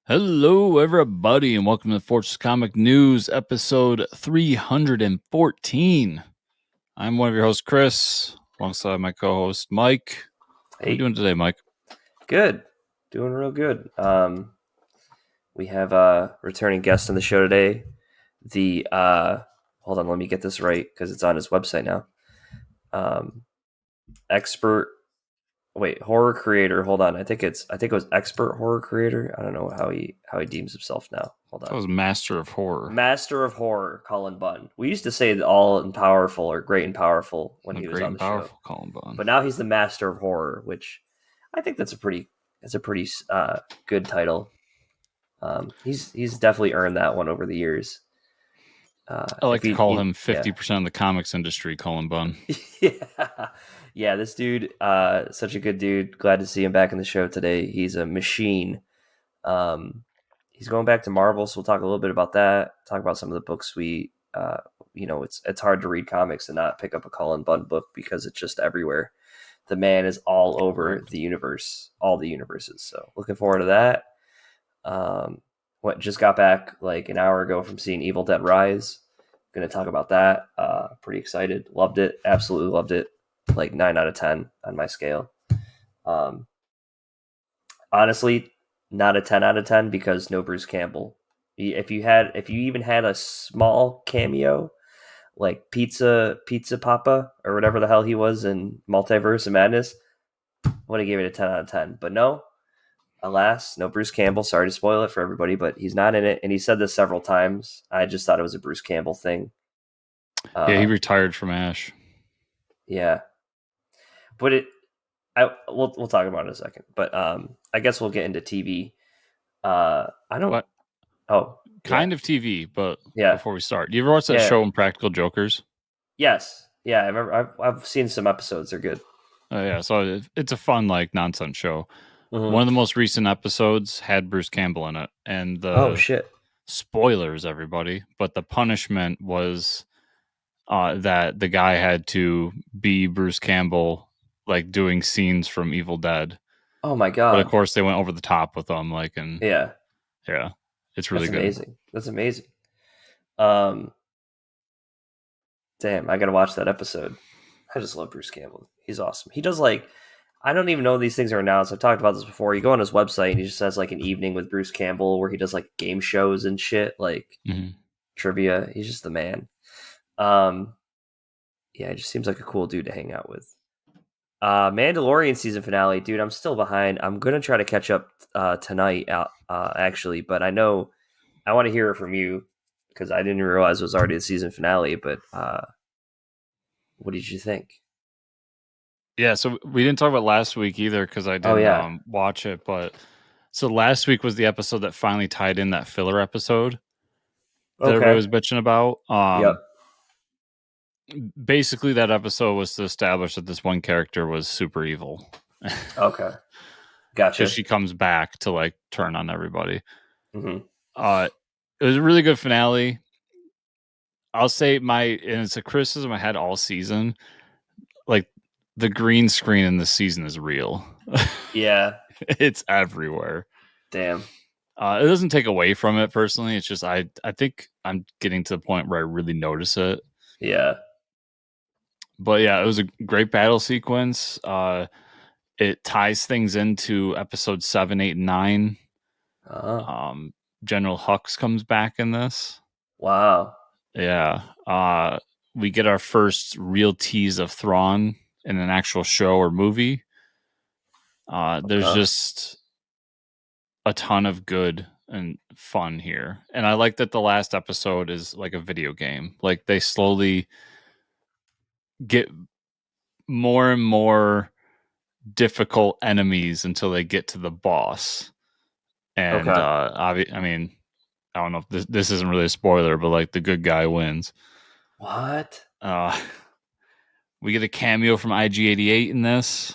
Hello, everybody, and welcome to the Fortress Comic News, episode 314. I'm one of your hosts, Chris, alongside my co-host, Mike. How are you doing today, Mike? Good. Doing real good. We have a returning guest on the show today. Hold on, let me get this right because it's on his website now. Horror creator. Hold on, I think it was expert horror creator. I don't know how he deems himself now. Hold on. That was Master of Horror. Master of Horror, Colin Bunn. We used to say all and powerful or great and powerful when he was on the show. Colin Bunn. But now he's the Master of Horror, which I think that's a pretty good title. He's definitely earned that one over the years. I like to call him 50% of the comics industry, Colin Bunn. Yeah, this dude, such a good dude. Glad to see him back in the show today. He's a machine. He's going back to Marvel, so we'll talk a little bit about that. Talk about some of the books it's hard to read comics and not pick up a Colin Bunn book because it's just everywhere. The man is all over the universe, all the universes. So looking forward to that. Just got back like an hour ago from seeing Evil Dead Rise. Going to talk about that. Pretty excited. Loved it. Absolutely loved it. Like 9 out of 10 on my scale. Honestly, not a 10 out of 10 because no Bruce Campbell. If you even had a small cameo, like Pizza Papa or whatever the hell he was in Multiverse of Madness, would have gave it a 10 out of 10. But no, alas, no Bruce Campbell. Sorry to spoil it for everybody, but he's not in it. And he said this several times. I just thought it was a Bruce Campbell thing. Yeah, he retired from ASH. Yeah. But we'll talk about it in a second. But I guess we'll get into TV. Kind of TV, but before we start, do you ever watch that show Impractical Jokers? Yes. Yeah, I remember. I've seen some episodes. They're good. Oh yeah, so it's a fun nonsense show. Mm-hmm. One of the most recent episodes had Bruce Campbell in it, and spoilers, everybody. But the punishment was that the guy had to be Bruce Campbell, like doing scenes from Evil Dead. Oh my god! But of course, they went over the top with them, yeah, it's really good. Amazing. That's amazing. Damn, I gotta watch that episode. I just love Bruce Campbell. He's awesome. He does I don't even know these things are announced. I've talked about this before. You go on his website and he just has an evening with Bruce Campbell where he does game shows and shit, trivia. He's just the man. Yeah, it just seems like a cool dude to hang out with. Mandalorian season finale, dude. I'm still behind. I'm gonna try to catch up tonight, actually, but I know I want to hear it from you because I didn't realize it was already the season finale. But what did you think? Yeah, so we didn't talk about last week either because I didn't watch it. But so last week was the episode that finally tied in that filler episode that everybody was bitching about. Yep. Basically, that episode was to establish that this one character was super evil. Okay, gotcha. Because she comes back to turn on everybody. Mm-hmm. It was a really good finale. I'll say and it's a criticism I had all season. The green screen in this season is real. Yeah. It's everywhere. Damn. It doesn't take away from it personally. It's just I think I'm getting to the point where I really notice it. Yeah. But yeah, it was a great battle sequence. It ties things into episode 7, 8, and 9. General Hux comes back in this. Wow. Yeah. We get our first real tease of Thrawn in an actual show or movie. There's just a ton of good and fun here. And I like that the last episode is like a video game. They slowly get more and more difficult enemies until they get to the boss. And I don't know if this isn't really a spoiler, but the good guy wins. What? We get a cameo from IG-88 in this.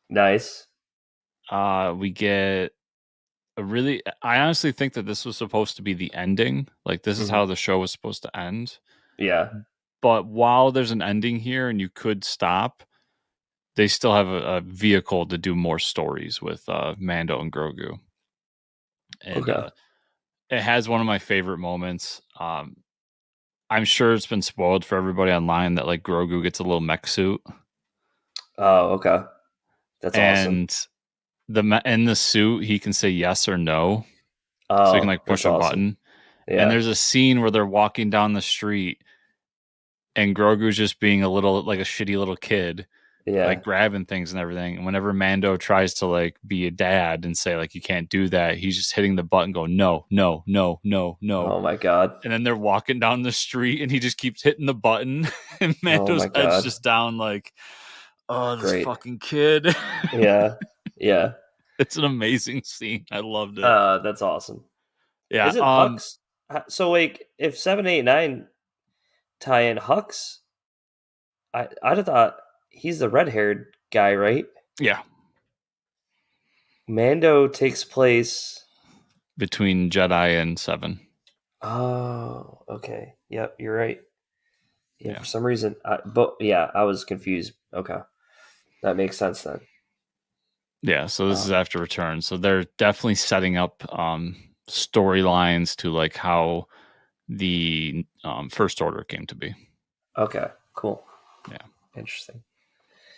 Nice. We get I honestly think that this was supposed to be the ending. This is how the show was supposed to end. Yeah. But while there's an ending here and you could stop, they still have a vehicle to do more stories with Mando and Grogu. and Okay. it has one of my favorite moments. I'm sure it's been spoiled for everybody online that like Grogu gets a little mech suit, Oh, okay. That's awesome. and in the suit he can say yes or no, so he can Oh, like push that's a awesome. button. And Yeah. there's a scene where they're walking down the street, and Grogu's just being a little like a shitty little kid, like Yeah. grabbing things and everything. And whenever Mando tries to like be a dad and say like you can't do that, he's just hitting the button, going no, no, no, no, no. Oh my god. And then they're walking down the street, and he just keeps hitting the button, and Oh Mando's my head's god. just down, like, oh, this Great. fucking kid. Yeah. Yeah. It's an amazing scene. I loved it. That's awesome. Yeah. Isn't Hux? So like, if 789 tie in Hux, I'd have thought he's the red haired guy, right? Yeah. Mando takes place. Between Jedi and Seven. Oh, okay. Yep, you're right. Yeah, Yeah. for some reason, but yeah, I was confused. Okay, that makes sense then. Yeah. So this is after Return. So they're definitely setting up storylines to like how the First Order came to be. Okay, cool. Yeah. Interesting.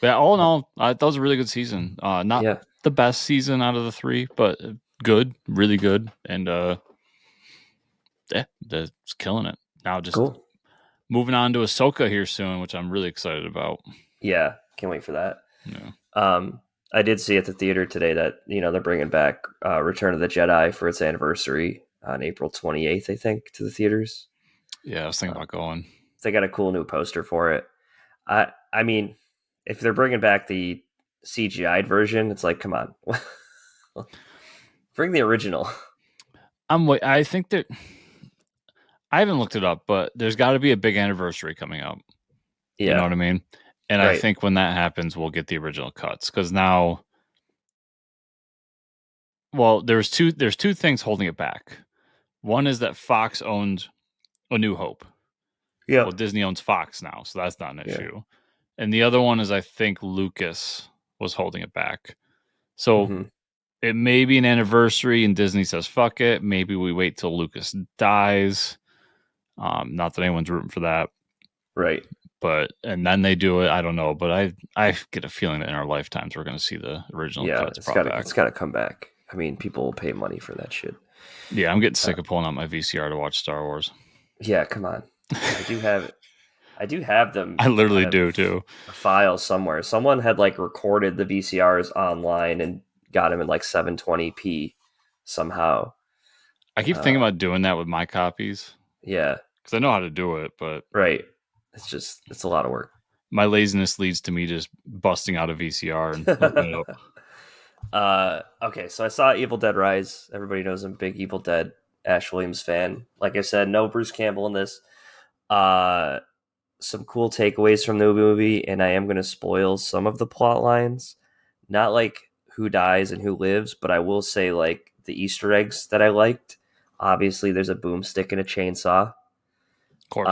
But yeah, all in all, that was a really good season. Not Yeah, the best season out of the three, but good, really good. And yeah, that's killing it. Now just cool. moving on to Ahsoka here soon, which I'm really excited about. Yeah, can't wait for that. Yeah. I did see at the theater today that they're bringing back Return of the Jedi for its anniversary on April 28th, I think, to the theaters. Yeah, I was thinking about going. They got a cool new poster for it. I mean, if they're bringing back the CGI'd version, it's like, come on, bring the original. I think that I haven't looked it up, but there's got to be a big anniversary coming up. You know Yeah, what I mean? And I right. think when that happens, we'll get the original cuts because now, well, there's two things holding it back. One is that Fox owned A New Hope. Yeah, Well, Disney owns Fox now, so that's not an yeah. issue. And the other one is I think Lucas was holding it back. So Mm-hmm. it may be an anniversary and Disney says fuck it. Maybe we wait till Lucas dies. Not that anyone's rooting for that, Right. but and then they do it. I don't know, but I get a feeling that in our lifetimes we're going to see the original Yeah, cuts brought back. it's gotta come back. I mean, people will pay money for that shit. Yeah, I'm getting sick of pulling out my VCR to watch Star Wars. Yeah, come on. I do have them. I literally on do too. a file somewhere. Someone had like recorded the VCRs online and got them in like 720p somehow. I keep thinking about doing that with my copies Yeah, because I know how to do it, but right. It's a lot of work. my laziness leads to me just busting out a VCR and opening it up. Okay, so I saw Evil Dead Rise. Everybody knows I'm a big Evil Dead Ash Williams fan. Like I said, no Bruce Campbell in this. Some cool takeaways from the movie, and I am going to spoil some of the plot lines. Not like who dies and who lives, but I will say like the Easter eggs that I liked. Obviously, there's a boomstick and a chainsaw. Of course.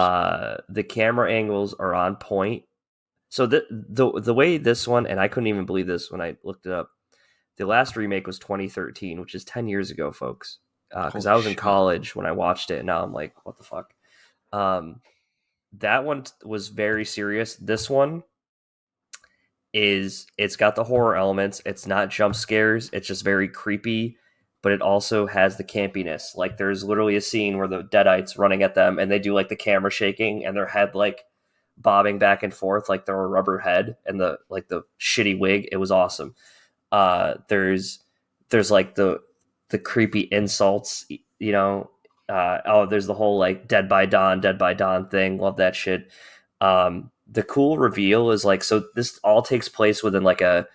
The camera angles are on point. So the way this one, and I couldn't even believe this when I looked it up. The last remake was 2013, which is 10 years ago, folks. Because I was in college when I watched it, and now I'm like, what the fuck? That one was very serious. This one it's got the horror elements. It's not jump scares. It's just very creepy, but it also has the campiness. Like there's literally a scene where the Deadites running at them, and they do like the camera shaking and their head like bobbing back and forth like they're a rubber head and the shitty wig. It was awesome. There's like the creepy insults, there's the whole like dead by dawn thing. Love that shit. The cool reveal is like, so this all takes place within like a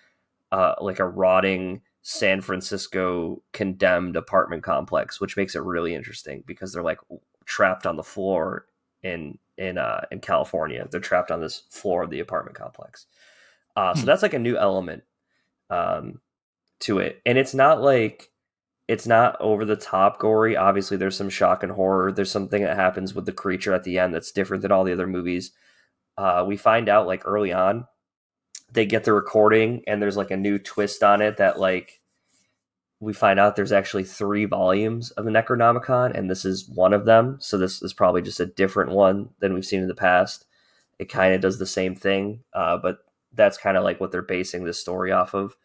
rotting San Francisco condemned apartment complex, which makes it really interesting because they're like trapped on the floor in California. They're trapped on this floor of the apartment complex. So that's like a new element to it, and it's not over the top gory. Obviously, there's some shock and horror. There's something that happens with the creature at the end that's different than all the other movies. We find out like early on, they get the recording, and there's like a new twist on it that like we find out there's actually 3 volumes of the Necronomicon, and this is one of them. So this is probably just a different one than we've seen in the past. It kind of does the same thing, but that's kind of like what they're basing this story off of.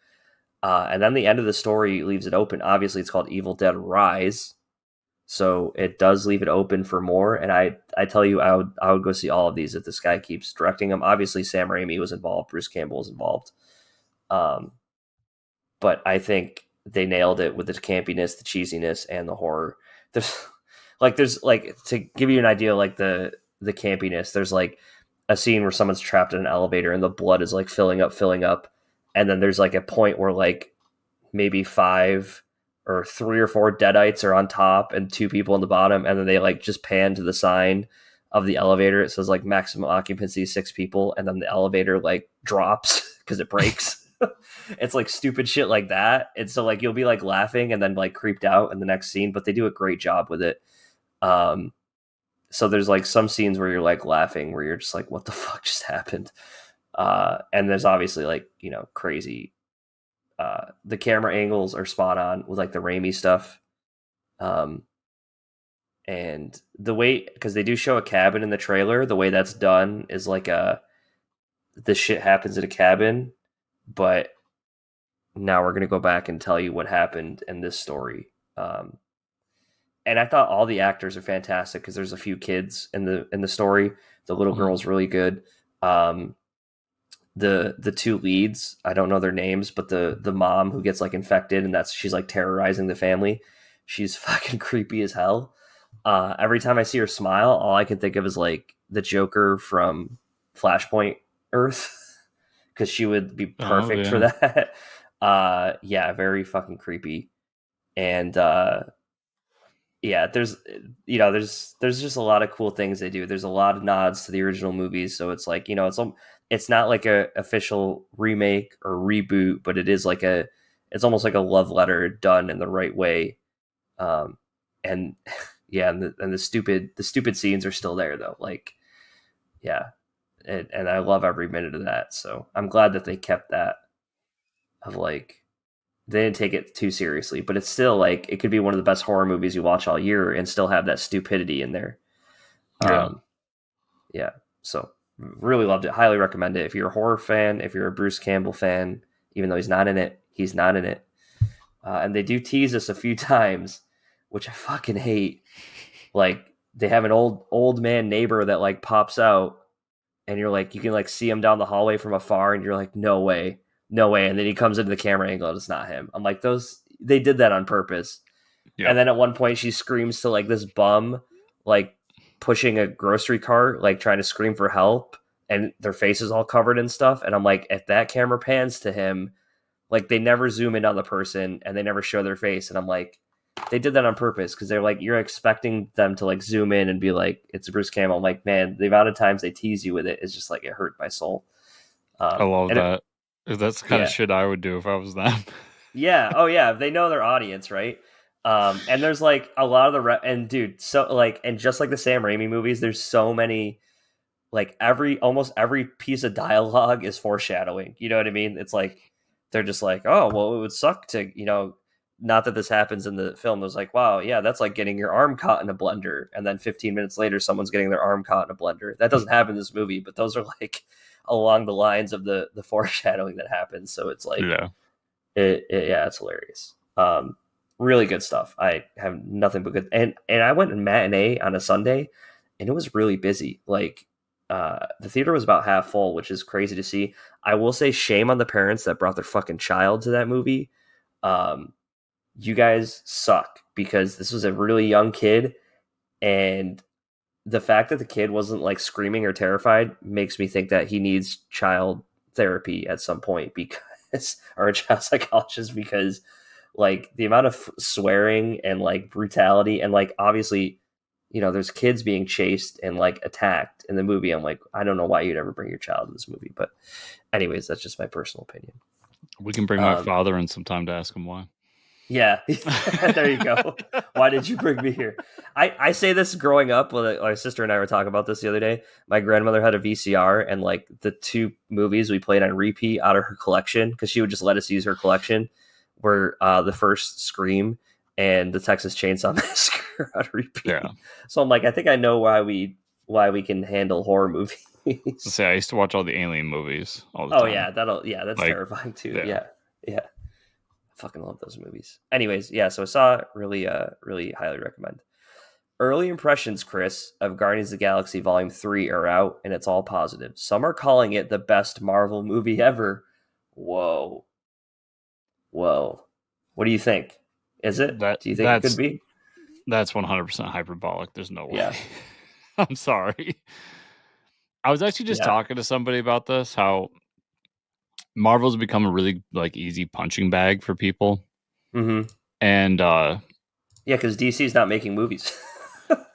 And then the end of the story leaves it open. Obviously, it's called Evil Dead Rise, so it does leave it open for more. And I tell you, I would go see all of these if this guy keeps directing them. Obviously, Sam Raimi was involved, Bruce Campbell was involved, but I think they nailed it with the campiness, the cheesiness, and the horror. There's like to give you an idea, like the campiness. There's like a scene where someone's trapped in an elevator and the blood is like filling up, and then there's like a point where like maybe 5 or 3 or 4 deadites are on top and 2 people on the bottom, and then they like just pan to the sign of the elevator. It says like maximum occupancy 6 people, and then the elevator like drops because it breaks. It's like stupid shit like that, and so like you'll be like laughing and then like creeped out in the next scene, but they do a great job with it. So there's like some scenes where you're like laughing where you're just like, what the fuck just happened? And there's obviously like, you know, crazy the camera angles are spot on with like the Raimi stuff. And the way, because they do show a cabin in the trailer, the way that's done is like this shit happens at a cabin, but now we're going to go back and tell you what happened in this story. And I thought all the actors are fantastic because there's a few kids in the story. The little girl's really good. The 2 leads, I don't know their names, but the mom who gets like infected and she's like terrorizing the family. She's fucking creepy as hell. Every time I see her smile, all I can think of is like the Joker from Flashpoint Earth, because she would be perfect for that. Yeah, very fucking creepy. And yeah, there's just a lot of cool things they do. There's a lot of nods to the original movies, so it's like, you know, it's not like a official remake or reboot, but it is like it's almost like a love letter done in the right way. And yeah, and the stupid scenes are still there though. Like, yeah, and I love every minute of that. So I'm glad that they kept that of like, they didn't take it too seriously, but it's still like it could be one of the best horror movies you watch all year and still have that stupidity in there. Yeah. So really loved it. Highly recommend it. If you're a horror fan, if you're a Bruce Campbell fan, even though he's not in it. And they do tease us a few times, which I fucking hate. Like they have an old man neighbor that like pops out, and you're like, you can like see him down the hallway from afar, and you're like, no way. And then he comes into the camera angle and it's not him. I'm like, they did that on purpose. Yep. And then at one point she screams to like this bum, like pushing a grocery cart, like trying to scream for help, and their face is all covered in stuff. And I'm like, if that camera pans to him, like they never zoom in on the person and they never show their face. And I'm like, they did that on purpose because they're like, you're expecting them to like zoom in and be like, it's Bruce Campbell. I'm like, man, the amount of times they tease you with it is just like, it hurt my soul. I love that. That's the kind of shit I would do if I was them. Yeah. Oh yeah. They know their audience, right? And there's like a lot of and dude, so like, and just like the Sam Raimi movies, there's so many, like almost every piece of dialogue is foreshadowing. You know what I mean? It's like, they're just like, oh, well, it would suck to, you know, not that this happens in the film. It was like, wow, yeah, that's like getting your arm caught in a blender. And then 15 minutes later, someone's getting their arm caught in a blender. That doesn't happen in this movie, but those are like along the lines of the foreshadowing that happens. So it's like, yeah, it's hilarious. Really good stuff. I have nothing but good. And I went in matinee on a Sunday, and it was really busy. Like, the theater was about half full, which is crazy to see. I will say shame on the parents that brought their fucking child to that movie. You guys suck, because this was a really young kid, and the fact that the kid wasn't like screaming or terrified makes me think that he needs child therapy at some point, because, or a child psychologist, because like the amount of swearing and like brutality, and like obviously, you know, there's kids being chased and like attacked in the movie. I'm like, I don't know why you'd ever bring your child to this movie, but anyways, that's just my personal opinion. We can bring my father in sometime to ask him why. Yeah, there you go. Why did you bring me here? I say this growing up. My sister and I were talking about this the other day. My grandmother had a VCR, and like the 2 movies we played on repeat out of her collection, because she would just let us use her collection, were the first Scream and the Texas Chainsaw Massacre on repeat. Yeah. So I'm like, I think I know why we can handle horror movies. Say I used to watch all the Alien movies all the Oh time. yeah, that's Like, terrifying too. yeah. Yeah. I fucking love those movies. Anyways, yeah, so I saw it, really highly recommend. Early impressions, Chris, of Guardians of the Galaxy Volume 3 are out, and it's all positive. Some are calling it the best Marvel movie ever. Whoa. Whoa. What do you think? Is it? That Do you think it could that's be? that's 100% hyperbolic. There's no way. Yeah. I'm sorry. I was actually just Yeah. talking to somebody about this, how Marvel's become a really like easy punching bag for people. Mm-hmm. And Yeah, because DC's not making movies.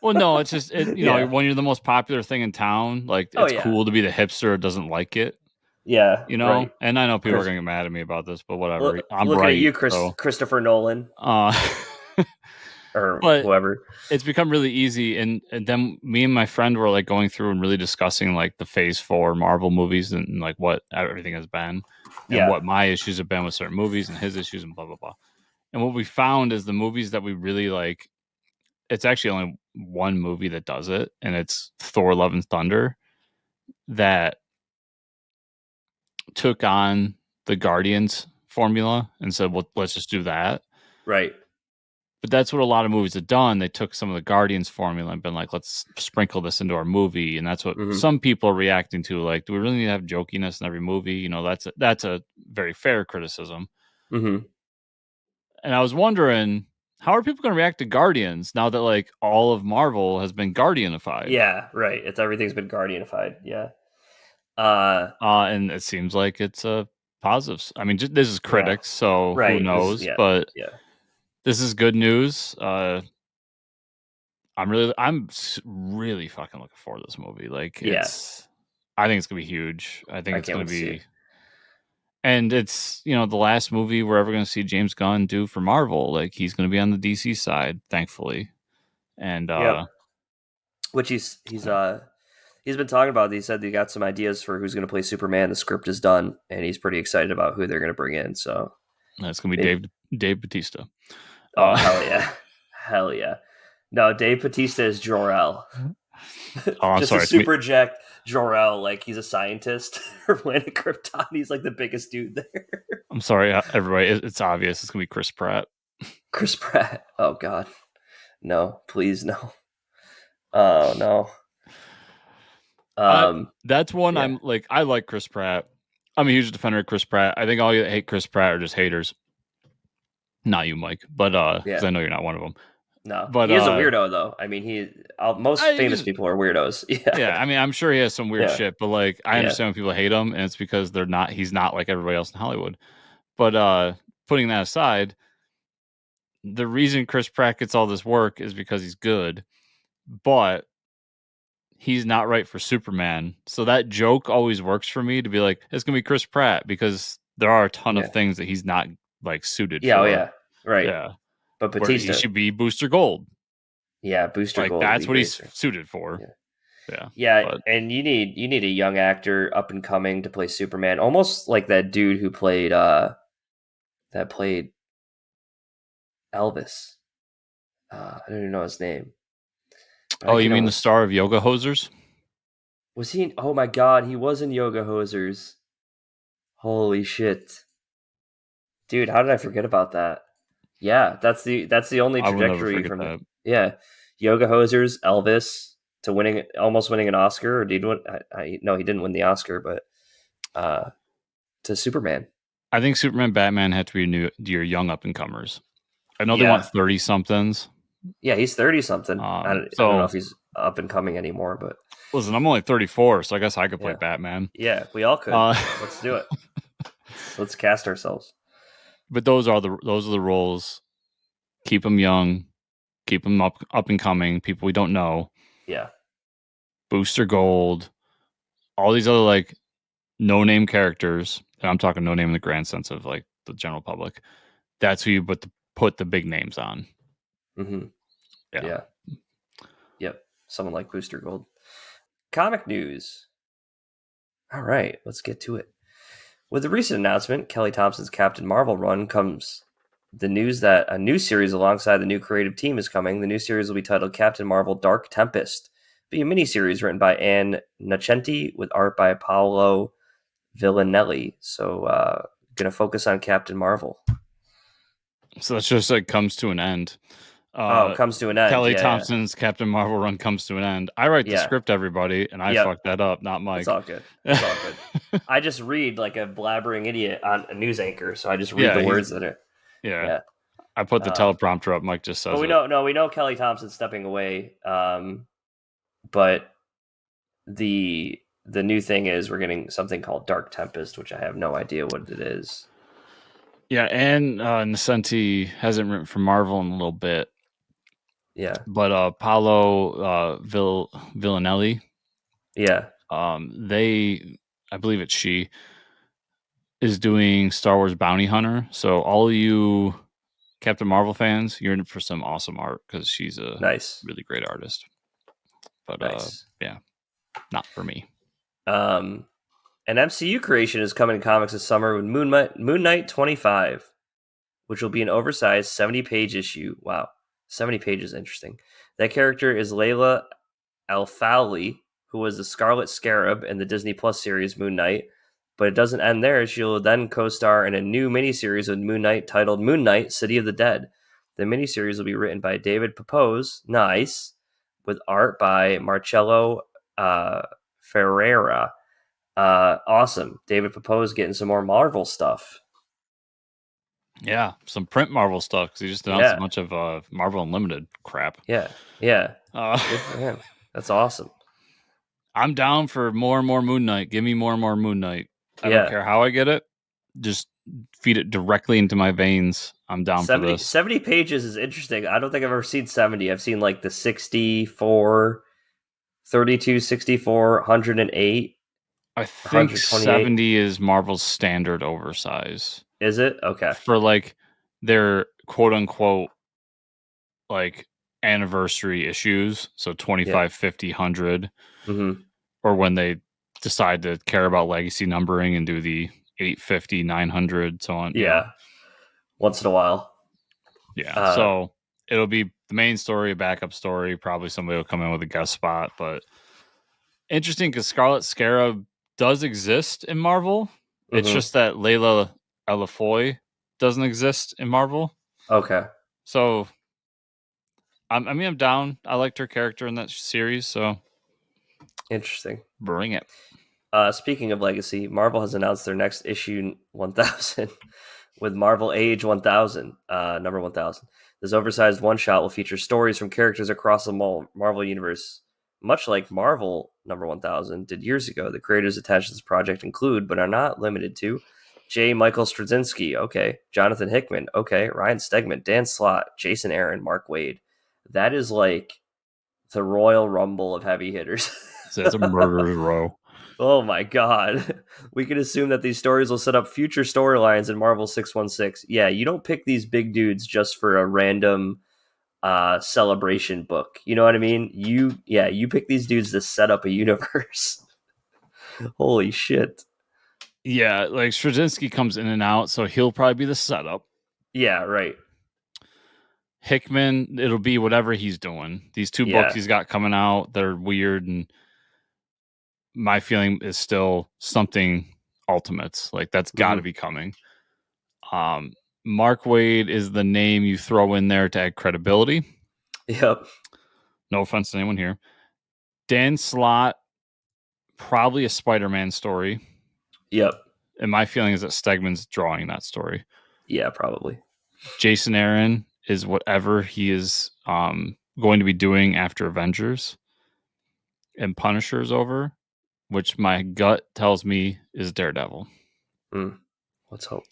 well, no, it's just Yeah. when you're the most popular thing in town, like Oh it's yeah. cool to be the hipster who doesn't like it, Yeah. Right. And I know people are Chris, gonna get mad at me about this, but whatever. I'm looking at right, you, so Christopher Nolan uh or but whoever. it's become really easy, and then me and my friend were like going through and really discussing like the Phase 4 Marvel movies and like what everything has been, and Yeah. what my issues have been with certain movies and his issues and blah blah blah. And what we found is the movies that we really like. It's actually only one movie that does it, and it's Thor: Love and Thunder, that took on the Guardians formula and said, "Well, let's just do that." Right. But that's what a lot of movies have done. They took some of the Guardians formula and been like, let's sprinkle this into our movie. And that's what Mm-hmm. some people are reacting to. Like, do we really need to have jokiness in every movie? That's a very fair criticism. Mm-hmm. And I was wondering, how are people going to react to Guardians now that like all of Marvel has been Guardianified? Yeah, right. Everything's been Guardianified. Yeah. And it seems like it's a positive. I mean, this is Yeah. critics, so who Right. knows? Yeah. But Yeah. this is good news. I'm really fucking looking forward to this movie. Like, Yeah. I think it's gonna be huge. I think I it's can't gonna wait to see be, it. and it's the last movie we're ever gonna see James Gunn do for Marvel. Like, he's gonna be on the DC side, thankfully, and Yep. Which he's been talking about. He said he got some ideas for who's going to play Superman. The script is done, and he's pretty excited about who they're going to bring in. So it's gonna be maybe, Dave Batista. oh hell yeah, hell yeah. No, Dave Bautista is Jor-El. Oh, I'm Just a sorry. super jacked Jor-El, like he's a scientist or planet Krypton. He's like the biggest dude there. I'm sorry, everybody. It's obvious. It's gonna be Chris Pratt. Chris Pratt. Oh god, no, please no. Oh no. That's one Yeah, I'm like. I like Chris Pratt. I'm a huge defender of Chris Pratt. I think all you that hate Chris Pratt are just haters. Not you, Mike, but because yeah. I know you're not one of them. No, But he is a weirdo though. I mean, most famous just, people are weirdos. yeah, Yeah, I mean, I'm sure he has some weird yeah, shit, but like, I yeah, understand when people hate him, and it's because he's not like everybody else in Hollywood. But putting that aside, the reason Chris Pratt gets all this work is because he's good, but he's not right for Superman. So that joke always works for me to be like, it's gonna be Chris Pratt because there are a ton of yeah, things that he's not like suited yeah. Oh for. yeah, right. Yeah, But where he Batista, should be Booster Gold. yeah, Booster Like Gold would that's be what great. he's Sir. suited for. Yeah, Yeah, yeah, but and you need a young actor up and coming to play Superman, almost like that dude who played Elvis. I don't even know his name, but I oh, you can mean the almost star of Yoga Hosers? was he? Oh my god, he was in Yoga Hosers. Holy shit, dude! How did I forget about that? Yeah, that's the only I will never trajectory forget from it. that. Yeah, Yoga Hosers, Elvis to almost winning an Oscar, or did he win? No, he didn't win the Oscar, but to Superman. I think Superman, Batman had to be your young up and comers. I know they want Yeah, 30 somethings. yeah, he's 30 something. I don't know So if he's up and coming anymore, but listen, I'm only 34, so I guess I could play yeah, Batman. yeah, we all could. Uh, Let's do it. Let's cast ourselves. but those are the roles. Keep them young, keep them up and coming. People we don't know. Yeah, Booster Gold, all these other like no name characters. And I'm talking no name in the grand sense of like the general public. That's who you put the big names on. hmm Yeah. yeah, yep. Someone like Booster Gold. Comic news. All right, let's get to it. With the recent announcement, Kelly Thompson's Captain Marvel run comes the news that a new series alongside the new creative team is coming. The new series will be titled Captain Marvel Dark Tempest. It'll be a miniseries written by Ann Nocenti with art by Paolo Villanelli. So, going to focus on Captain Marvel. So that's just like comes to an end. Oh, comes to an end. Kelly Yeah, Thompson's Captain Marvel run comes to an end. I write the yeah. script, everybody, and I Yep. fucked that up, not Mike. It's all good. It's all good. I just read like a blabbering idiot on a news anchor, so I just read Yeah, the words that are. yeah. Yeah. I put the teleprompter up. Mike just says But we know Kelly Thompson's stepping away. But the new thing is we're getting something called Dark Tempest, which I have no idea what it is. Yeah, and Nocenti hasn't written for Marvel in a little bit. Yeah. But Paolo Villanelli, Yeah. I believe it's she, is doing Star Wars Bounty Hunter. So all of you Captain Marvel fans, you're in for some awesome art because she's a Nice. really great artist. But Nice. yeah, not for me. An MCU creation is coming in comics this summer with Moon Knight 25, which will be an oversized 70-page issue. Wow. 70 pages, interesting. That character is Layla Al-Fowley, who was the Scarlet Scarab in the Disney Plus series Moon Knight. But it doesn't end there. She'll then co-star in a new miniseries with Moon Knight titled Moon Knight: City of the Dead. The miniseries will be written by David Papose, nice, with art by Marcello Ferreira. Awesome. David Papose getting some more Marvel stuff. Yeah, some print Marvel stuff because he just announced a bunch of Marvel Unlimited crap. Yeah. Good for him. That's awesome. I'm down for more and more Moon Knight. Give me more and more Moon Knight. I don't care how I get it. Just feed it directly into my veins. I'm down for this. 70 pages is interesting. I don't think I've ever seen 70. I've seen like the 64, 32, 64, 108. I think 70 is Marvel's standard oversize. Is it? Okay. For like their quote unquote like anniversary issues. So 25, 50, 100. Mm-hmm. Or when they decide to care about legacy numbering and do the 850, 900, so on. Yeah. Once in a while. Yeah. So it'll be the main story, a backup story. Probably somebody will come in with a guest spot. But interesting because Scarlet Scarab does exist in Marvel. Mm-hmm. It's just that Layla Elafoy doesn't exist in Marvel. Okay. So, I'm down. I liked her character in that series. So, interesting. Bring it. Speaking of legacy, Marvel has announced their next issue 1000 with Marvel Age 1000, number 1000. This oversized one-shot will feature stories from characters across the Marvel universe. Much like Marvel number 1000 did years ago, the creators attached to this project include, but are not limited to, J. Michael Straczynski, okay, Jonathan Hickman, okay, Ryan Stegman, Dan Slott, Jason Aaron, Mark Waid. That is like the Royal Rumble of heavy hitters. So that's a murderer's row. Oh my god. We can assume that these stories will set up future storylines in Marvel 616. Yeah, you don't pick these big dudes just for a random celebration book. You know what I mean? You pick these dudes to set up a universe. Holy shit. Yeah, like Straczynski comes in and out, so he'll probably be the setup. Yeah, right. Hickman, it'll be whatever he's doing. These two books he's got coming out, they're weird, and my feeling is still something Ultimates. Like that's got to be coming. Mark Waid is the name you throw in there to add credibility. Yep. No offense to anyone here. Dan Slott, probably a Spider-Man story. Yep. And my feeling is that Stegman's drawing that story. Yeah, probably. Jason Aaron is whatever he is going to be doing after Avengers and Punisher's over, which my gut tells me is Daredevil. Let's hope.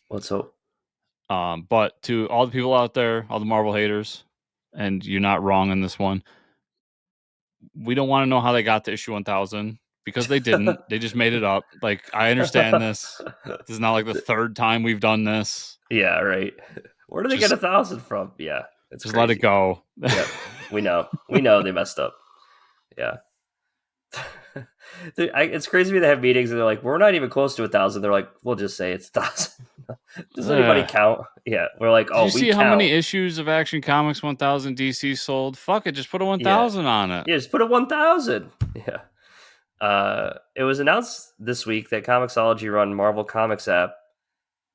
But to all the people out there, all the Marvel haters, and you're not wrong in this one, we don't want to know how they got to issue 1000 because they didn't. They just made it up. Like, I understand this. This is not like the third time we've done this. Yeah, right. Where do they get 1000 from? Yeah, it's just crazy. Let it go. Yeah, we know they messed up. Yeah. It's crazy to me they have meetings and they're like, we're not even close to 1,000. They're like, we'll just say it's 1,000. Does anybody Ugh. count? Yeah, we're like, Did oh, you we see how count. many issues of Action Comics 1000 DC sold? Fuck it, just put a Yeah, 1000 on it. yeah, just put a 1,000. Yeah. It was announced this week that Comixology run Marvel Comics app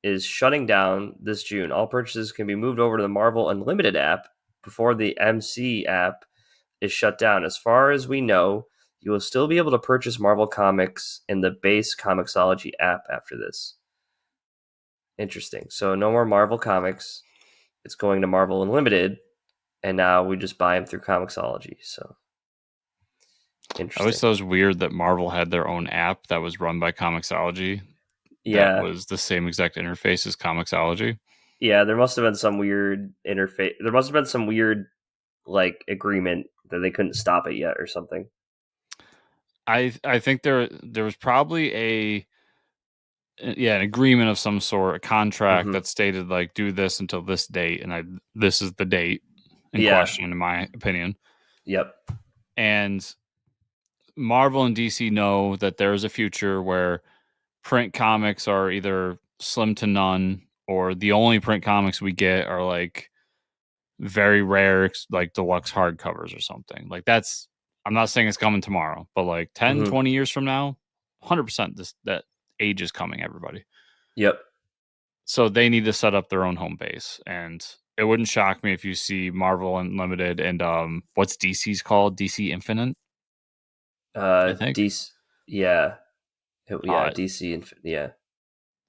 is shutting down this June. All purchases can be moved over to the Marvel Unlimited app before the MC app is shut down. As far as we know, you will still be able to purchase Marvel Comics in the base Comixology app after this. Interesting. So no more Marvel Comics. It's going to Marvel Unlimited, and now we just buy them through Comixology. So I always interesting. thought it was weird that Marvel had their own app that was run by Comixology that Yeah, was the same exact interface as Comixology. yeah. There must have been some weird interface. There must have been some weird like agreement that they couldn't stop it yet or something. I think there was probably an agreement of some sort, a contract Mm-hmm. that stated like do this until this date, and this is the date in Yeah. question, in my opinion. Yep. And Marvel and DC know that there is a future where print comics are either slim to none, or the only print comics we get are like very rare, like deluxe hardcovers or something. Like that's, I'm not saying it's coming tomorrow, but like 10, Mm-hmm. 20 years from now, 100% that age is coming, everybody. Yep. So they need to set up their own home base. And it wouldn't shock me if you see Marvel Unlimited and what's DC's called? DC Infinite, I think. DC. Yeah. Yeah. Uh, DC. Yeah.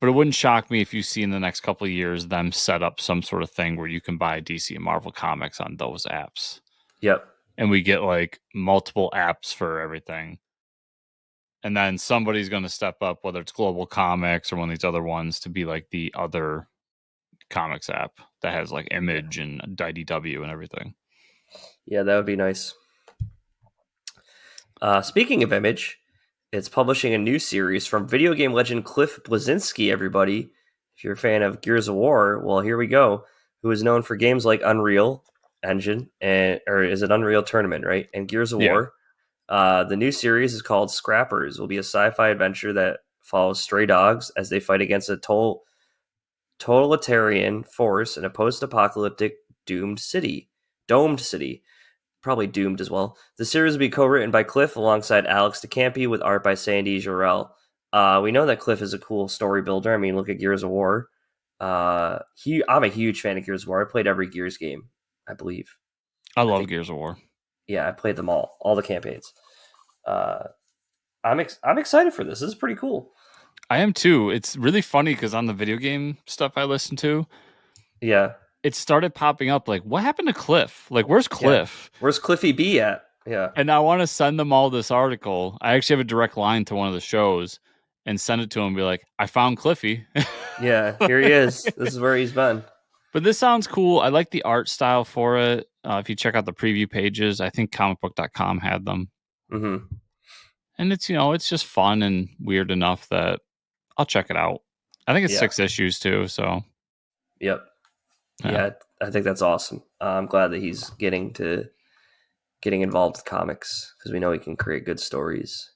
but it wouldn't shock me if you see in the next couple of years them set up some sort of thing where you can buy DC and Marvel comics on those apps. Yep. And we get like multiple apps for everything. And then somebody's going to step up, whether it's Global Comics or one of these other ones, to be like the other comics app that has like Yeah. Image and IDW and everything. Yeah. That would be nice. Speaking of Image, it's publishing a new series from video game legend Cliff Bleszinski, everybody. If you're a fan of Gears of War, well, here we go. Who is known for games like Unreal Engine, or is it Unreal Tournament, right? And Gears of Yeah, War. The new series is called Scrappers. It will be a sci-fi adventure that follows stray dogs as they fight against a totalitarian force in a post-apocalyptic domed city, probably doomed as well. The series will be co-written by Cliff alongside Alex DeCampi with art by Sandy Jarrell. We know that Cliff is a cool story builder. I mean, look at Gears of War. I'm a huge fan of Gears of War. I played every Gears game, I believe. I I love think, Gears of War. yeah, I played them all the campaigns. Uh, I'm excited for this. This is pretty cool. I am too. It's really funny because on the video game stuff I listen to, Yeah, it started popping up like, what happened to Cliff? Like, where's yeah. Cliff? Where's Cliffy B at? Yeah, And I want to send them all this article. I actually have a direct line to one of the shows and send it to him and be like, I found Cliffy. yeah. Here he is. This is where he's been. But this sounds cool. I like the art style for it. If you check out the preview pages, I think comicbook.com had them. Mm-hmm. And it's, it's just fun and weird enough that I'll check it out. I think it's Yeah. 6 issues too. So, Yep. yeah. Yeah, I think that's awesome. I'm glad that he's getting involved with comics because we know he can create good stories.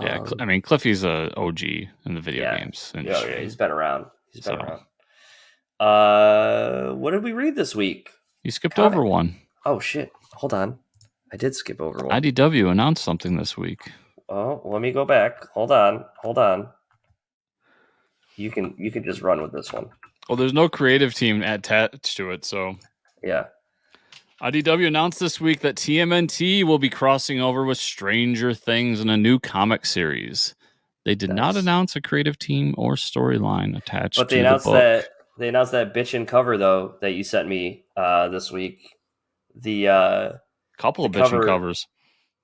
Yeah. I mean, Cliffy's a OG in the video Yeah, games yeah, industry. he's been around. He's been So, around. What did we read this week? you skipped Comic. over one. Oh shit! Hold on, I did skip over one. IDW announced something this week. Oh, let me go back. Hold on. You can just run with this one. Well, there's no creative team attached to it. So, Yeah, IDW announced this week that TMNT will be crossing over with Stranger Things in a new comic series. They did not nice. announce a creative team or storyline attached But they to the announced book. that bitchin' cover though that you sent me this week. Couple The of bitchin' cover. covers.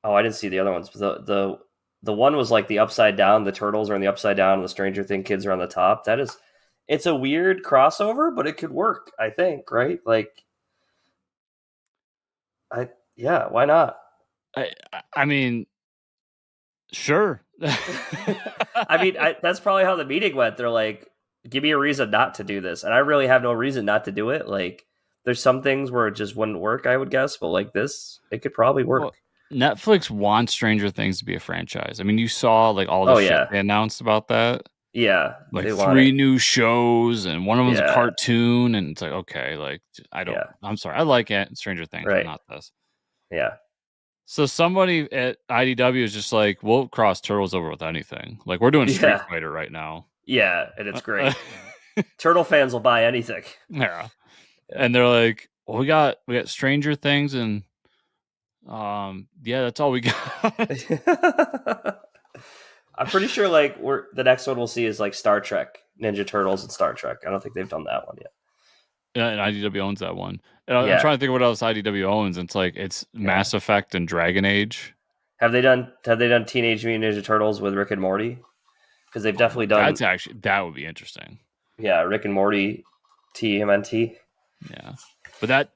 Oh, I didn't see the other ones. The one was like the upside down. The turtles are in the upside down, and the Stranger Thing kids are on the top. It's a weird crossover, but it could work. I think, right? Like, yeah, why not? I mean, sure. I mean, that's probably how the meeting went. They're like, give me a reason not to do this, and I really have no reason not to do it. Like, there's some things where it just wouldn't work, I would guess, but like this, it could probably Well, work. Netflix wants Stranger Things to be a franchise. I mean, you saw like all the Oh shit yeah, they announced about that. yeah, Like they want it. 3 new shows, and one of them's a Yeah, cartoon, and it's like, okay, like yeah, I'm sorry, I like it, Stranger Things, but right. not this. Yeah, So somebody at IDW is just like, we'll cross turtles over with anything. Like we're doing Street yeah, Fighter right now. yeah, and it's great. Turtle fans will buy anything. Yeah, Yeah. and they're like, well, we got Stranger Things, and yeah, that's all we got. I'm pretty sure like we're the next one we'll see is like Star Trek, Ninja Turtles, and Star Trek. I don't think they've done that one yet. Yeah, and IDW owns that one. And I'm Yeah, trying to think of what else IDW owns. It's like it's yeah. Mass Effect and Dragon Age. Have they done Teenage Mutant Ninja Turtles with Rick and Morty? Because they've definitely done That would be interesting. yeah Rick and Morty, TMNT. Yeah, but that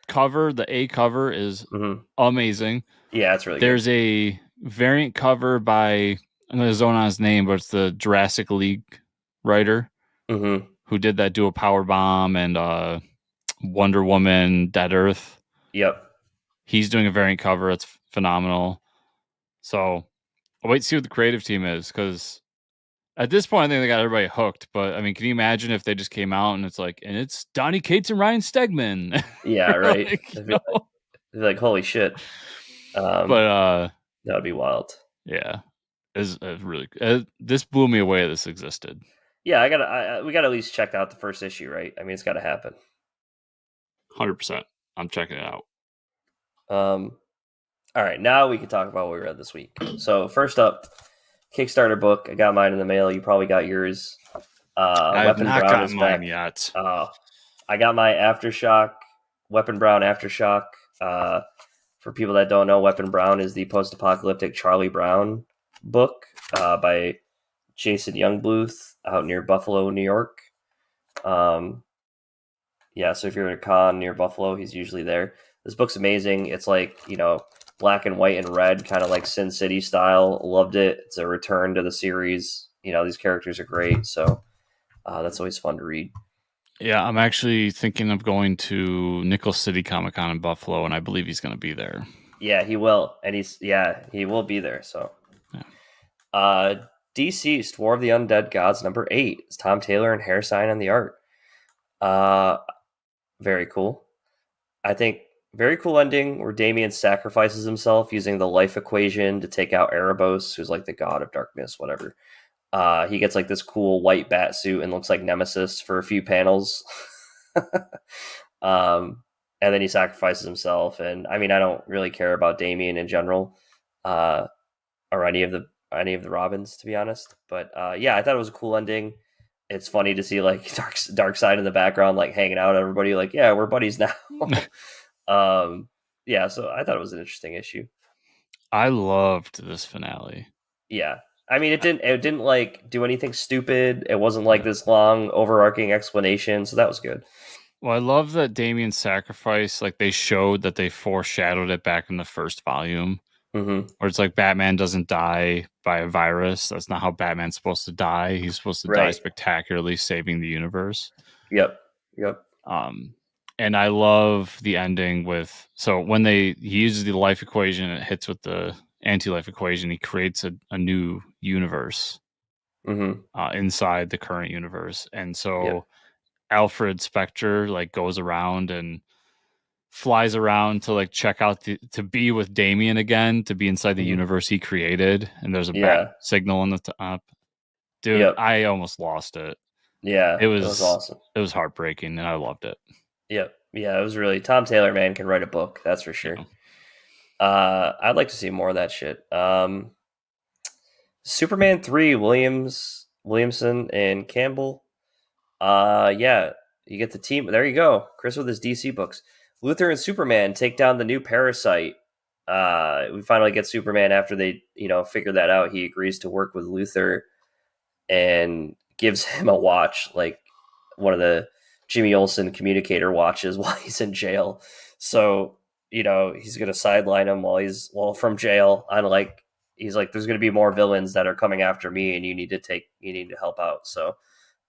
cover, the A cover, is Mm-hmm. amazing. Yeah, it's really good. There's a variant cover by, I'm going to zone on his name, but it's the Jurassic League writer Mm-hmm. who did that Dual Power Bomb and Wonder Woman, Dead Earth. Yep. He's doing a variant cover. It's phenomenal. So I'll wait to see what the creative team is, because at this point, I think they got everybody hooked. But I mean, can you imagine if they just came out and it's Donnie Cates and Ryan Stegman? Yeah, right. like, They'd be like, holy shit. But That would be wild. yeah, is really this blew me away. This existed. Yeah, we gotta at least check out the first issue, right? I mean, it's got to happen. 100%. I'm checking it out. Um, all right, now we can talk about what we read this week. So first up, Kickstarter book. I got mine in the mail. You probably got yours. I have Weapon not Brown gotten is mine back. yet. I got my Aftershock, Weapon Brown Aftershock. For people that don't know, Weapon Brown is the post-apocalyptic Charlie Brown book by Jason Youngbluth out near Buffalo, New York. Yeah, so if you're at a con near Buffalo, he's usually there. This book's amazing. It's like, black and white and red, kind of like Sin City style. Loved it. It's a return to the series. These characters are great, so that's always fun to read. Yeah, I'm actually thinking of going to Nickel City Comic Con in Buffalo, and I believe he's going to be there. Yeah, he will, and he will be there. So, Dceased, War of the Undead Gods, number 8. It's Tom Taylor and Hairsign on the art. Very cool. I think very cool ending where Damien sacrifices himself using the life equation to take out Erebos, who's like the god of darkness, whatever. He gets like this cool white bat suit and looks like Nemesis for a few panels. And then he sacrifices himself. And I mean, I don't really care about Damien in general, or any of the Robins, to be honest. But yeah, I thought it was a cool ending. It's funny to see like Dark Side in the background, like hanging out. Everybody like, yeah, we're buddies now. Yeah, so I thought it was an interesting issue. I loved this finale. Yeah, I mean, it didn't like do anything stupid. It wasn't like this long overarching explanation, so that was good. Well, I love that Damien's sacrifice, like they showed that they foreshadowed it back in the first volume, Mm-hmm. where it's like Batman doesn't die by a virus. That's not how Batman's supposed to die. He's supposed to die Right. spectacularly, saving the universe. Yep. Yep. Um, and I love the ending with, so when he uses the life equation and it hits with the anti-life equation, he creates a new universe Mm-hmm. inside the current universe. And Yep. so Alfred Spectre like goes around and flies around to like check out to be with Damien again, to be inside the Mm-hmm. universe he created. And there's a bat Yeah. signal on the top. Dude, Yep. I almost lost it. Yeah. It It was was awesome. it was heartbreaking, and I loved it. Yep. Yeah. It was really Tom Taylor, man, can write a book. That's for sure. Yeah. I'd like to see more of that shit. Superman 3, Williamson, and Campbell. Yeah, you get the team. There you go. Chris with his DC books. Luthor and Superman take down the new parasite. We finally get Superman after they, figure that out. He agrees to work with Luthor and gives him a watch, like one of the Jimmy Olsen communicator watches while he's in jail. So, he's gonna sideline him while from jail. On like he's like, there's gonna be more villains that are coming after me, and you need to help out. So,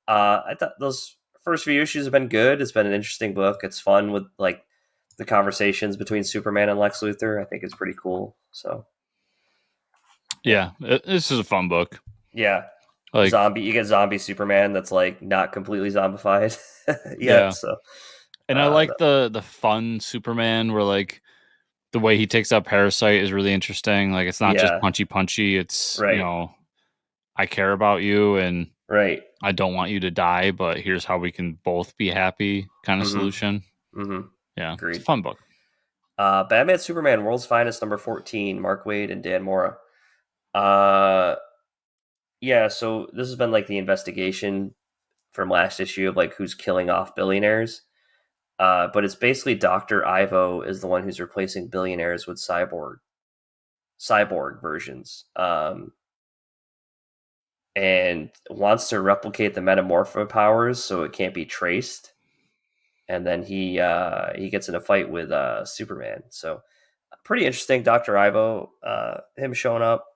I thought those first few issues have been good. It's been an interesting book. It's fun with like the conversations between Superman and Lex Luthor, I think is pretty cool. So Yeah, this is a fun book. yeah, Like, you get zombie Superman that's like not completely zombified yet. yeah, So and I like the fun Superman where like the way he takes out Parasite is really interesting. Like, it's not just yeah, punchy. It's, you right, know, I care about you and right. I don't want you to die, but here's how we can both be happy kind of Mm-hmm. solution. Mm-hmm. Yeah, it's a Agreed. fun book. Batman Superman World's Finest number 14, Mark Waid and Dan Mora. Uh yeah, so this has been like the investigation from last issue of like who's killing off billionaires. But it's basically Dr. Ivo is the one who's replacing billionaires with cyborg versions. And wants to replicate the metamorpho powers so it can't be traced. And then he gets in a fight with Superman. So pretty interesting. Dr. Ivo, him showing up,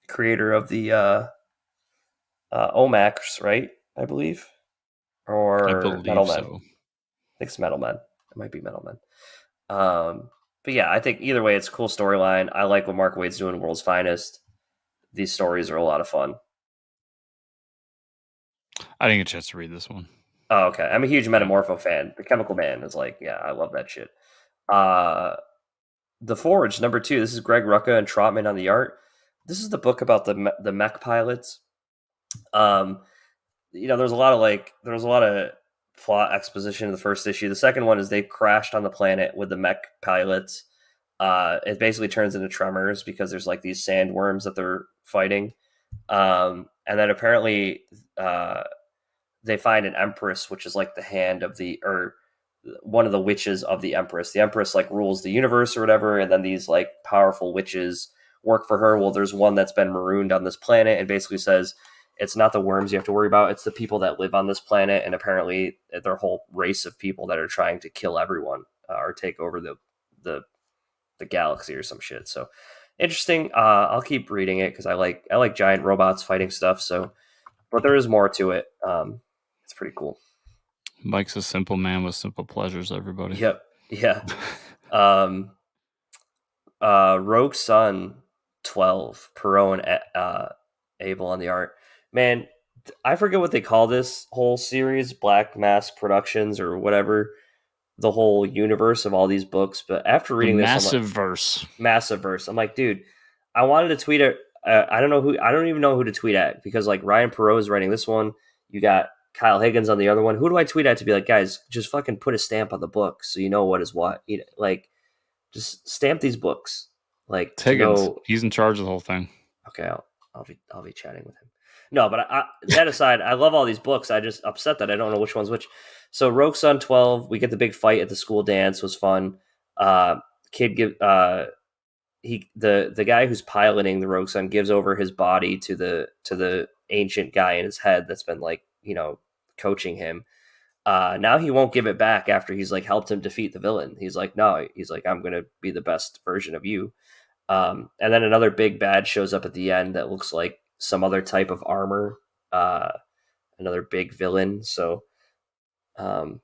creator of the Omax, right? I believe, I or Metal believe Men. I so. think it's Metal Men. It might be Metal Men. But yeah, I think either way, it's a cool storyline. I like what Mark Waid's doing in World's Finest. These stories are a lot of fun. I didn't get a chance to read this one. Oh, okay. I'm a huge Yeah. Metamorpho fan. The Chemical Man is like, yeah, I love that shit. Uh, The Forge, number 2. This is Greg Rucka and Trotman on the art. This is the book about the mech pilots. Um, there's a lot of plot exposition in the first issue. The second one is they crashed on the planet with the mech pilots. It basically turns into Tremors because there's like these sandworms that they're fighting. And then apparently they find an empress, which is like the hand of the or one of the witches of the empress. The empress like rules the universe or whatever, and then these like powerful witches work for her. Well, there's one that's been marooned on this planet and basically says it's not the worms you have to worry about, it's the people that live on this planet, and apparently their whole race of people that are trying to kill everyone or take over the the galaxy or some shit. So interesting. I'll keep reading it because I like giant robots fighting stuff. So, but there is more to it. It's pretty cool. Mike's a simple man with simple pleasures, everybody. Yep. Yeah. Um, Rogue Sun 12, Perot and Abel on the art. Man, I forget what they call this whole series, Black Mask Productions or whatever, the whole universe of all these books. But after The reading this, I'm like, massive verse. massive verse. I'm like, dude, I wanted to tweet it. I don't know who. I don't even know who to tweet at because like Ryan Perot is writing this one. You got Kyle Higgins on the other one. Who do I tweet at to be like, guys, just fucking put a stamp on the book so you know what is what. Like, just stamp these books, like to Higgins, know. he's in charge of the whole thing. Okay, I'll be chatting with him. No, but that aside, I love all these books. I just upset that I don't know which one's which. So Rogue Sun 12, we get the big fight at the school dance, was fun. Kid give the guy who's piloting the Rogue Sun gives over his body to the ancient guy in his head that's been like coaching him. Now he won't give it back after he's like helped him defeat the villain. He's like, no, he's like, I'm gonna be the best version of you. And then another big bad shows up at the end that looks like some other type of armor. Uh, Another big villain. So um,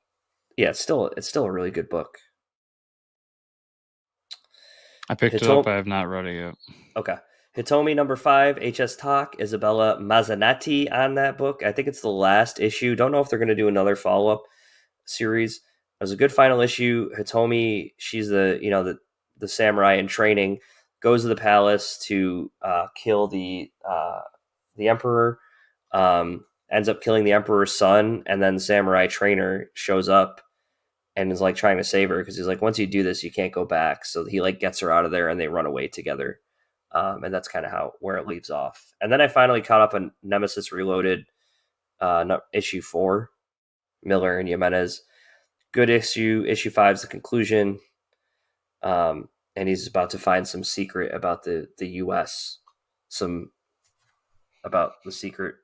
yeah, it's still a really good book. I picked it up. Hitomi, I have not read it yet. okay. Hitomi number 5, HS Talk, Isabella Mazzanati on that book. I think it's the last issue. Don't know if they're going to do another follow up series. It was a good final issue. Hitomi, she's the samurai in training, goes to the palace to kill the emperor. Ends up killing the emperor's son, and then the samurai trainer shows up and is like trying to save her because he's like, once you do this, you can't go back. So he like gets her out of there, and they run away together. And that's kind of where it leaves off. And then I finally caught up on Nemesis Reloaded, issue 4, Miller and Jimenez. Good issue. Issue 5 is the conclusion. And he's about to find some secret about the U.S. Some about the secret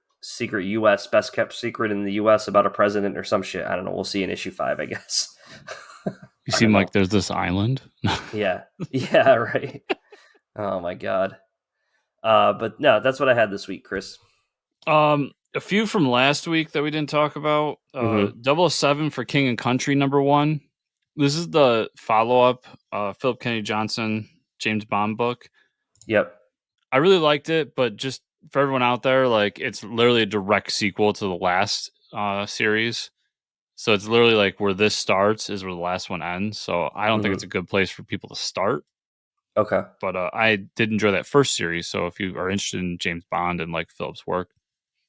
U.S. best kept secret in the U.S. about a president or some shit. I don't know. We'll see in issue 5, I guess. You seem like there's this island. Yeah. Yeah. Right. Oh my god. But no, that's what I had this week, Chris. A few from last week that we didn't talk about. Mm-hmm. 007 for King and Country number 1. This is the follow-up Philip Kennedy Johnson James Bond book. Yep. I really liked it, but just for everyone out there, like it's literally a direct sequel to the last series. So it's literally like where this starts is where the last one ends. So I don't think it's a good place for people to start. Okay. But I did enjoy that first series. So if you are interested in James Bond and like Philip's work,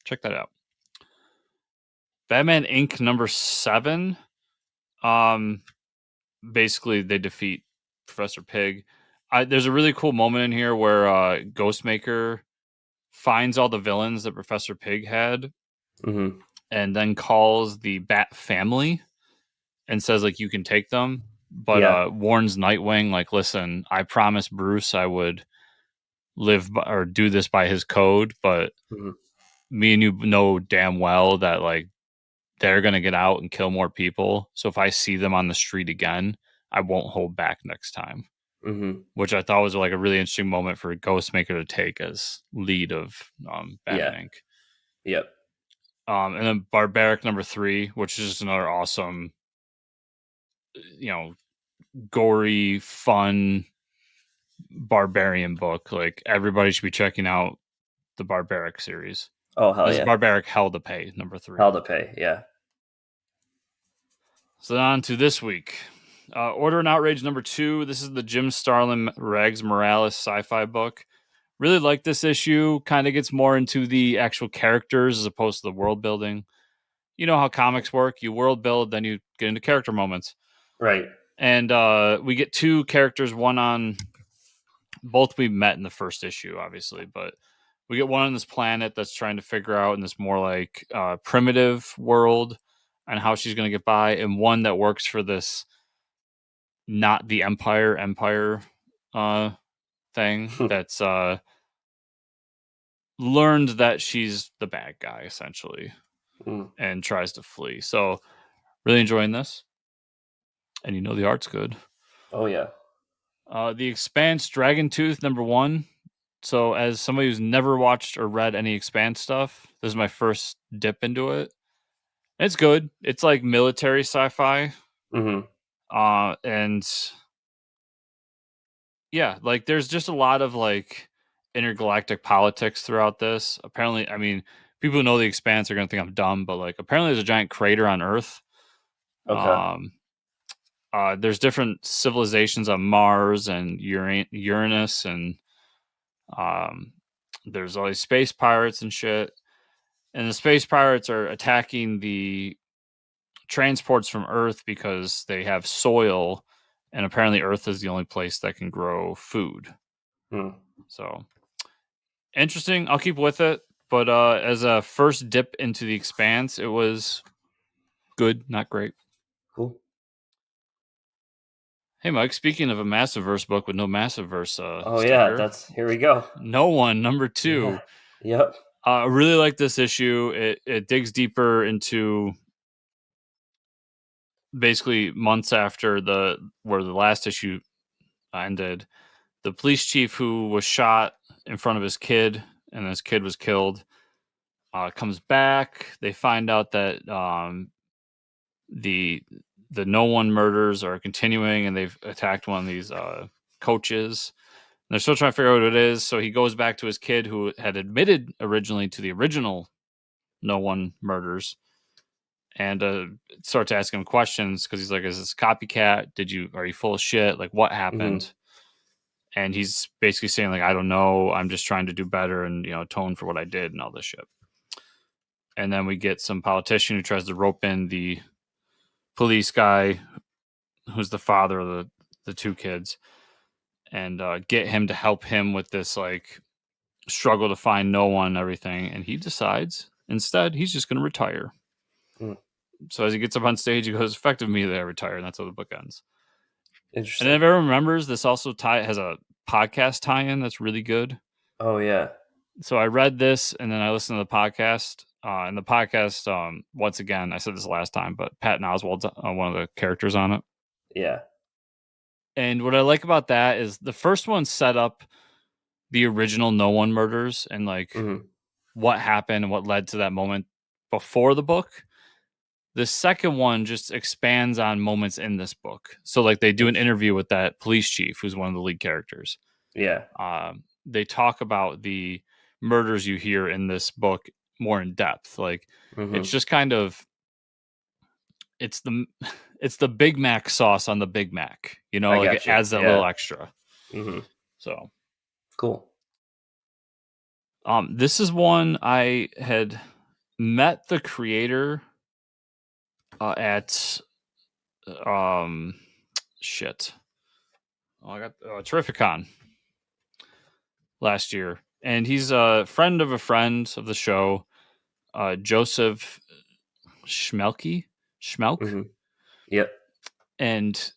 check that out. Batman Inc. #7. Basically, they defeat Professor Pig. There's a really cool moment in here where Ghostmaker finds all the villains that Professor Pig had, and then calls the Bat family and says like you can take them, but warns Nightwing like, listen, I promised Bruce I would live by, or do this by his code, but me and you know damn well that like they're gonna get out and kill more people. So if I see them on the street again, I won't hold back next time. Which I thought was like a really interesting moment for Ghostmaker to take as lead of Batman Inc. Yep. And then Barbaric #3, which is just another awesome, gory, fun barbarian book. Like everybody should be checking out the Barbaric series. Oh hell This yeah! is Barbaric Hell to Pay #3. Hell to Pay, yeah. So on to this week. Order and Outrage #2. This is the Jim Starlin Rags Morales sci-fi book. Really like this issue. Kind of gets more into the actual characters as opposed to the world building. You know how comics work. You world build, then you get into character moments. Right. And we get two characters, one on both we met in the first issue, obviously, but we get one on this planet that's trying to figure out in this more like primitive world and how she's going to get by, and one that works for this not the empire thing that's learned that she's the bad guy essentially and tries to flee. So really enjoying this, and the art's good. Oh yeah. The Expanse Dragon Tooth #1. So as somebody who's never watched or read any Expanse stuff, this is my first dip into it. It's good. It's like military sci-fi. And yeah, like there's just a lot of like intergalactic politics throughout this. Apparently, I mean, people who know the Expanse are going to think I'm dumb, but like apparently there's a giant crater on Earth. Okay. There's different civilizations on Mars and Uranus, and there's all these space pirates and shit. And the space pirates are attacking the transports from Earth because they have soil, and apparently Earth is the only place that can grow food. So interesting. I'll keep with it. But as a first dip into the Expanse, it was good, not great. Cool. Hey, Mike, speaking of a Massiveverse book with no Massiveverse Oh sticker. yeah, here we go. No One #2. Yeah. Yep. I really like this issue. It digs deeper into basically months after where the last issue ended. The police chief who was shot in front of his kid and his kid was killed comes back. They find out that the No One murders are continuing, and they've attacked one of these coaches. And they're still trying to figure out what it is. So he goes back to his kid who had admitted originally to the original No One murders, and starts asking him questions because he's like, "Is this a copycat? Are you full of shit? Like, what happened?" And he's basically saying like, "I don't know. I'm just trying to do better and atone for what I did and all this shit." And then we get some politician who tries to rope in the police guy, who's the father of the two kids, and get him to help him with this like struggle to find No One and everything. And he decides instead he's just going to retire. So as he gets up on stage, he goes, "Effective immediately, I retire," and that's how the book ends. Interesting. And if everyone remembers, this also has a podcast tie-in that's really good. Oh yeah. So I read this and then I listened to the podcast. And the podcast, once again, I said this last time, but Patton Oswalt's one of the characters on it. Yeah. And what I like about that is the first one set up the original No One murders and like what happened and what led to that moment before the book. The second one just expands on moments in this book. So like they do an interview with that police chief who's one of the lead characters. Yeah. They talk about the murders you hear in this book more in depth. Like it's just kind of it's the Big Mac sauce on the Big Mac. You know, I like it got you. adds that little Yeah. extra. So Cool. this is one I had met the creator at shit. Oh, I got Terrificon last year, and he's a friend of the show, Joseph Schmelk, Yep. and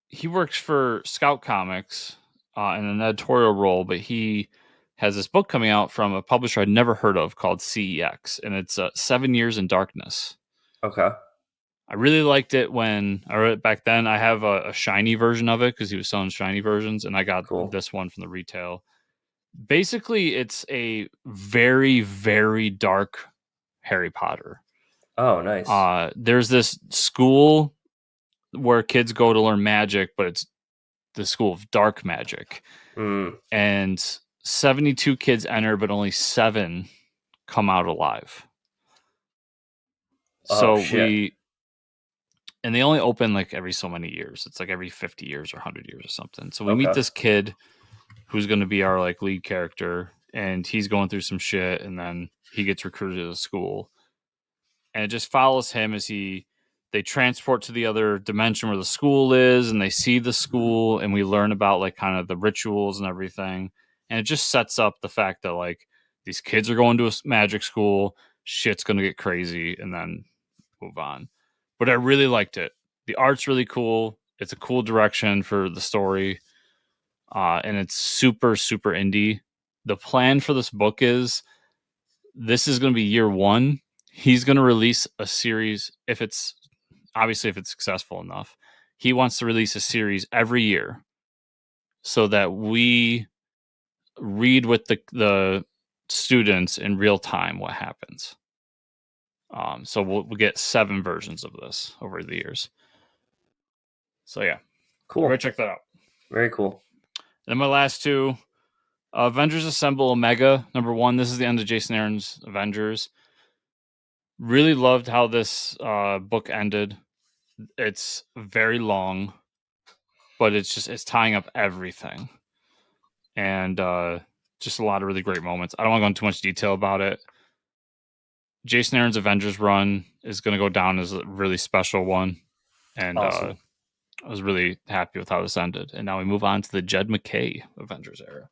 he works for Scout Comics in an editorial role, but he has this book coming out from a publisher I'd never heard of called CEX, and it's 7 Years in Darkness. Okay. I really liked it when I read it back then. I have a shiny version of it because he was selling shiny versions, and I got this one from the retail. Basically, it's a very, very dark Harry Potter. Oh, nice. There's this school where kids go to learn magic, but it's the school of dark magic. And 72 kids enter, but only 7 come out alive. So and they only open like every so many years. It's like every 50 years or 100 years or something. So we meet this kid who's going to be our like lead character, and he's going through some shit, and then he gets recruited to the school, and it just follows him as they transport to the other dimension where the school is, and they see the school, and we learn about like kind of the rituals and everything, and it just sets up the fact that like these kids are going to a magic school, shit's going to get crazy, and then move on. But I really liked it. The art's really cool. It's a cool direction for the story. And it's super, super indie. The plan for this book is this is going to be year 1. He's going to release a series if it's successful enough. He wants to release a series every year so that we read with the students in real time what happens. So we'll get 7 versions of this over the years. So yeah, cool. Everybody check that out. Very cool. And then my last 2, Avengers Assemble Omega #1. This is the end of Jason Aaron's Avengers. Really loved how this book ended. It's very long, but it's tying up everything, and just a lot of really great moments. I don't want to go into too much detail about it. Jason Aaron's Avengers run is going to go down as a really special one, and awesome. I was really happy with how this ended. And now we move on to the Jed MacKay Avengers era.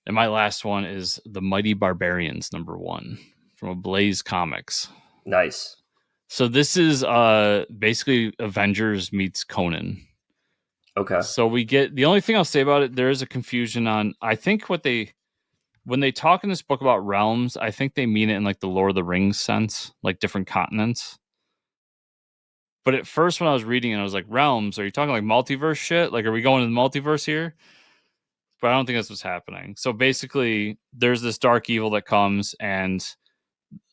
And my last one is the Mighty Barbarians #1 from Ablaze Comics. Nice. So this is basically Avengers meets Conan. Okay. So we get, the only thing I'll say about it, there is a confusion on, I think when they talk in this book about realms, I think they mean it in like the Lord of the Rings sense, like different continents. But at first when I was reading it, I was like, realms, are you talking like multiverse shit? Like, are we going to the multiverse here? But I don't think that's what's happening. So basically, there's this dark evil that comes, and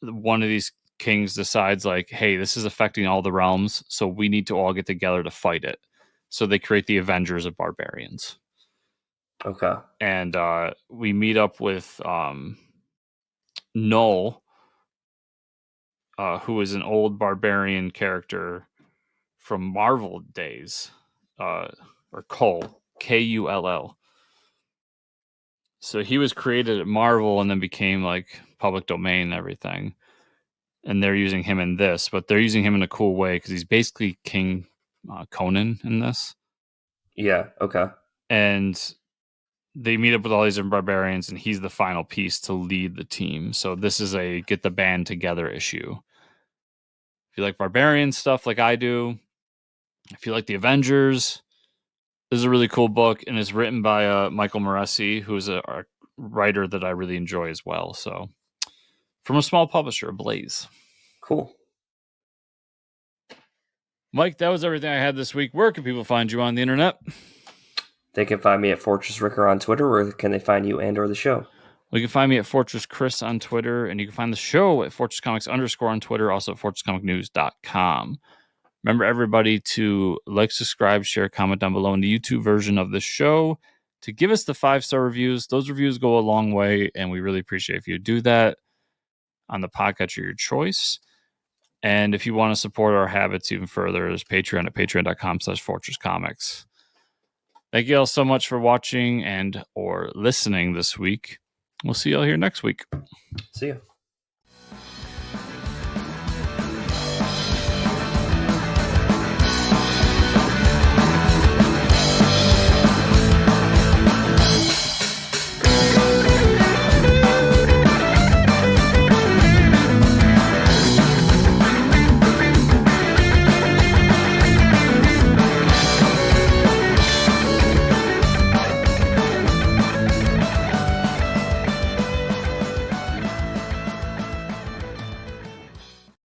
one of these kings decides like, hey, this is affecting all the realms, so we need to all get together to fight it. So they create the Avengers of Barbarians. Okay. And we meet up with Null, who is an old barbarian character from Marvel days, or Kull, Kull. So he was created at Marvel and then became like public domain and everything. And they're using him in this, but they're using him in a cool way because he's basically King Conan in this. Yeah. Okay. And they meet up with all these different barbarians, and he's the final piece to lead the team. So this is a get the band together issue. If you like barbarian stuff like I do, if you like the Avengers, this is a really cool book, and it's written by Michael Moresi, who is a writer that I really enjoy as well. So from a small publisher, Blaze. Cool. Mike, that was everything I had this week. Where can people find you on the internet? They can find me at Fortress Ricker on Twitter. Where can they find you and or the show? You can find me at Fortress Chris on Twitter, and you can find the show at Fortress Comics _ on Twitter, also at FortressComicNews.com. Remember, everybody, to like, subscribe, share, comment down below in the YouTube version of the show, to give us the 5-star reviews. Those reviews go a long way, and we really appreciate if you do that on the podcast of your choice. And if you want to support our habits even further, there's Patreon at patreon.com/FortressComics. Thank you all so much for watching and or listening this week. We'll see you all here next week. See you.